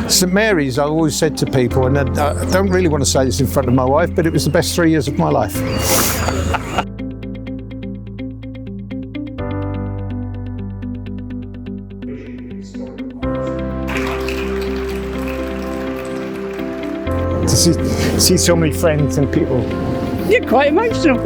St Mary's, I always said to people, and I don't really want to say this in front of my wife, but it was the best 3 years of my life. To see so many friends and people. You're quite emotional.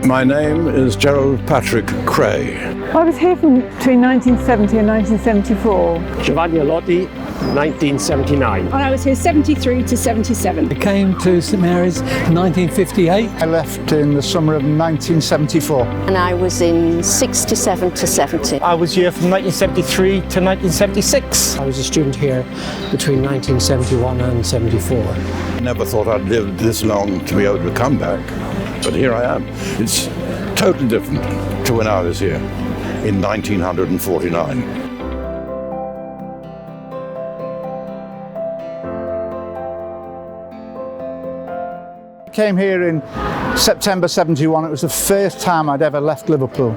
My name is Gerald Patrick Cray. I was here from between 1970 and 1974. Giovanni Alotti, 1979. And I was here 73 to 77. I came to St Mary's in 1958. I left in the summer of 1974. And I was in 67 to 70. I was here from 1973 to 1976. I was a student here between 1971 and 74. I never thought I'd live this long to be able to come back, but here I am. It's totally different to when I was here in 1949. I came here in September 71. It was the first time I'd ever left Liverpool.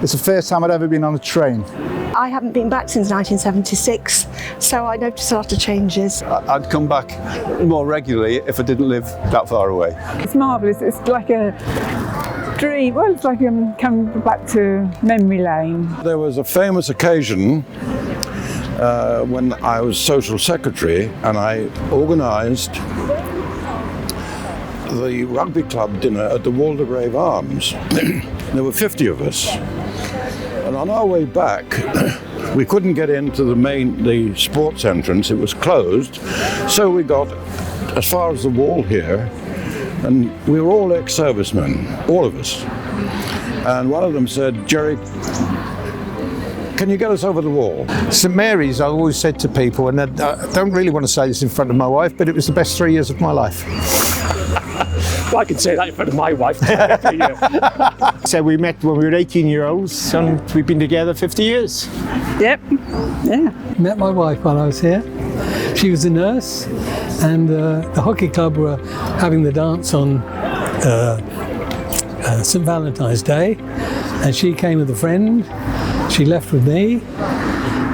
It's the first time I'd ever been on a train. I haven't been back since 1976, so I noticed a lot of changes. I'd come back more regularly if I didn't live that far away. It's marvellous. It's like a dream. Well, it's like I'm coming back to memory lane. There was a famous occasion when I was social secretary and I organised the rugby club dinner at the Waldegrave Arms. There were 50 of us. And on our way back, we couldn't get into the sports entrance. It was closed. So we got as far as the wall here, and we were all ex-servicemen, all of us. And one of them said, "Jerry, can you get us over the wall?" St Mary's, I always said to people, and I don't really want to say this in front of my wife, but it was the best 3 years of my life. Well, I can say that in front of my wife. So we met when we were 18-year-olds and we've been together 50 years. Yep. Yeah. Met my wife while I was here. She was a nurse, and the hockey club were having the dance on St Valentine's Day, and she came with a friend. She left with me,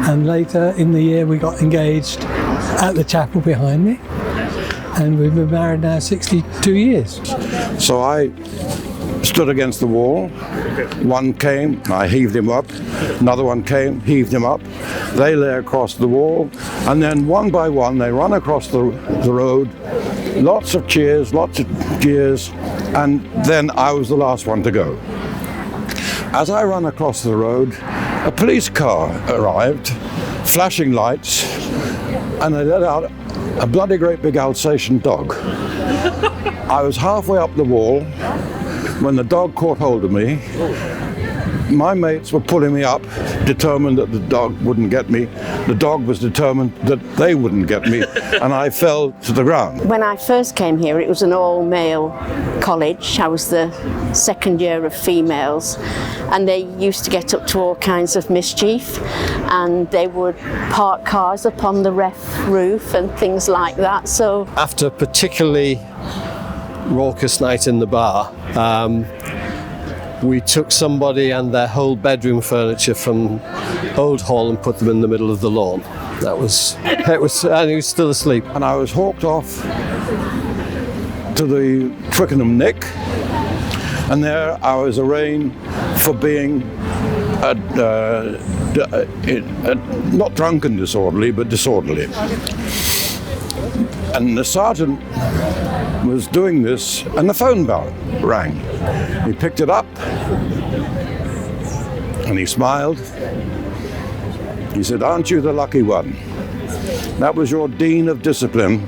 and later in the year we got engaged at the chapel behind me. And we've been married now 62 years. So I stood against the wall. One came, I heaved him up. Another one came, heaved him up. They lay across the wall. And then one by one, they run across the road. Lots of cheers. And then I was the last one to go. As I ran across the road, a police car arrived, flashing lights, and they let out a bloody great big Alsatian dog. I was halfway up the wall when the dog caught hold of me. My mates were pulling me up, determined that the dog wouldn't get me. The dog was determined that they wouldn't get me, and I fell to the ground. When I first came here, it was an all-male college. I was the second year of females, and they used to get up to all kinds of mischief, and they would park cars up on the ref roof and things like that. So after a particularly raucous night in the bar, we took somebody and their whole bedroom furniture from Old Hall and put them in the middle of the lawn. And he was still asleep. And I was hawked off to the Twickenham Nick, and there I was arraigned for being not drunk and disorderly, but disorderly. And the sergeant was doing this, and the phone bell rang. He picked it up, and he smiled. He said, "Aren't you the lucky one? That was your Dean of Discipline,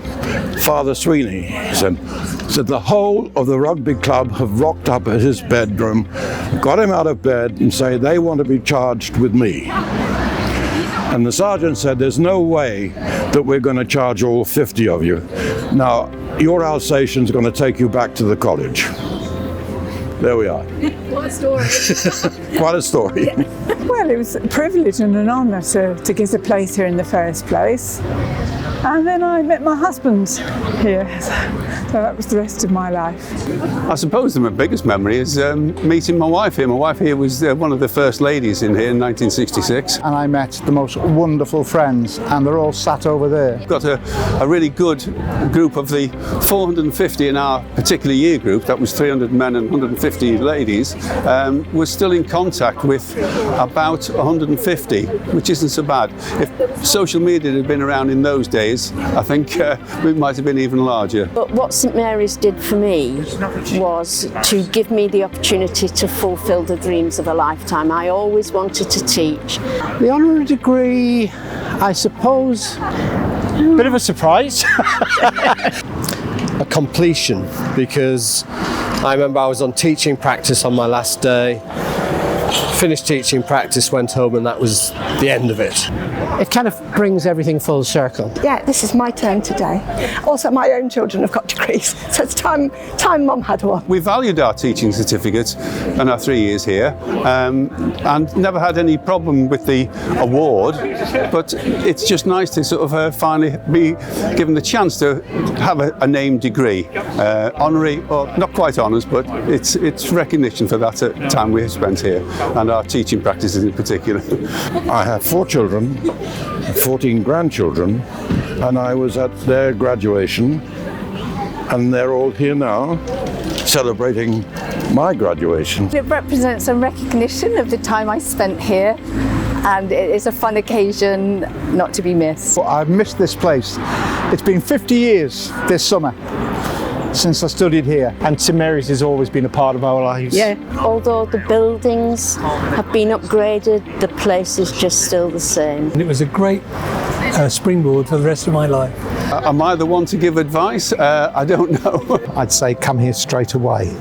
Father Sweeney." He said, "The whole of the rugby club have rocked up at his bedroom, got him out of bed, and say they want to be charged with me." And the sergeant said, "There's no way that we're going to charge all 50 of you. Now, your Alsatian's going to take you back to the college." There we are. What a story. Quite a story. Well, Well, it was a privilege and an honour to get a place here in the first place. And then I met my husband here, so that was the rest of my life. I suppose my biggest memory is meeting my wife here. My wife here was one of the first ladies in here in 1966. And I met the most wonderful friends, and they're all sat over there. We've got a really good group of the 450 in our particular year group, that was 300 men and 150 ladies. We're still in contact with about 150, which isn't so bad. If social media had been around in those days, I think we might have been even larger. But what St Mary's did for me was to give me the opportunity to fulfil the dreams of a lifetime. I always wanted to teach. The honorary degree, I suppose, Bit of a surprise. A completion, because I remember I was on teaching practice on my last day, finished teaching practice, went home, and that was the end of it. it kind of brings everything full circle. Yeah, this is my turn today. Also, my own children have got degrees, so it's time Mum had one. We valued our teaching certificates and our 3 years here, and never had any problem with the award, but it's just nice to sort of finally be given the chance to have a named degree. Honorary, or not quite honours, but it's recognition for that time we have spent here, and our teaching practices in particular. I have 4 children, 14 grandchildren, and I was at their graduation, and they're all here now celebrating my graduation. It represents a recognition of the time I spent here, and it is a fun occasion not to be missed. I've missed this place. It's been 50 years this summer since I studied here. And St Mary's has always been a part of our lives. Yeah, although the buildings have been upgraded, the place is just still the same. And it was a great springboard for the rest of my life. Am I the one to give advice? I don't know. I'd say come here straight away.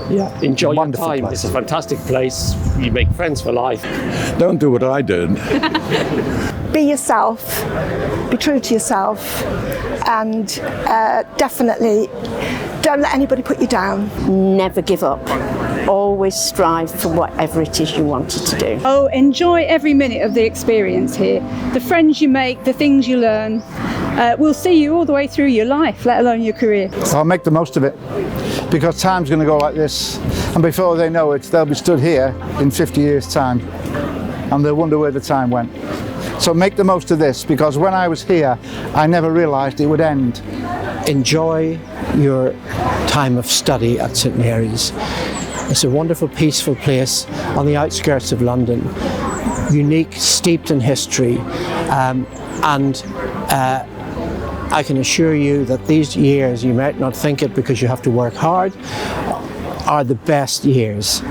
Yeah, enjoy your Wonderful time. place. It's a fantastic place. You make friends for life. Don't do what I did. Be yourself, be true to yourself, and definitely don't let anybody put you down. Never give up. Always strive for whatever it is you wanted to do. Oh, enjoy every minute of the experience here. The friends you make, the things you learn, will see you all the way through your life, let alone your career. I'll make the most of it, because time's going to go like this, and before they know it, they'll be stood here in 50 years' time, and they'll wonder where the time went. So make the most of this, because when I was here, I never realised it would end. Enjoy your time of study at St Mary's. It's a wonderful, peaceful place on the outskirts of London, unique, steeped in history, and I can assure you that these years, you might not think it because you have to work hard, are the best years.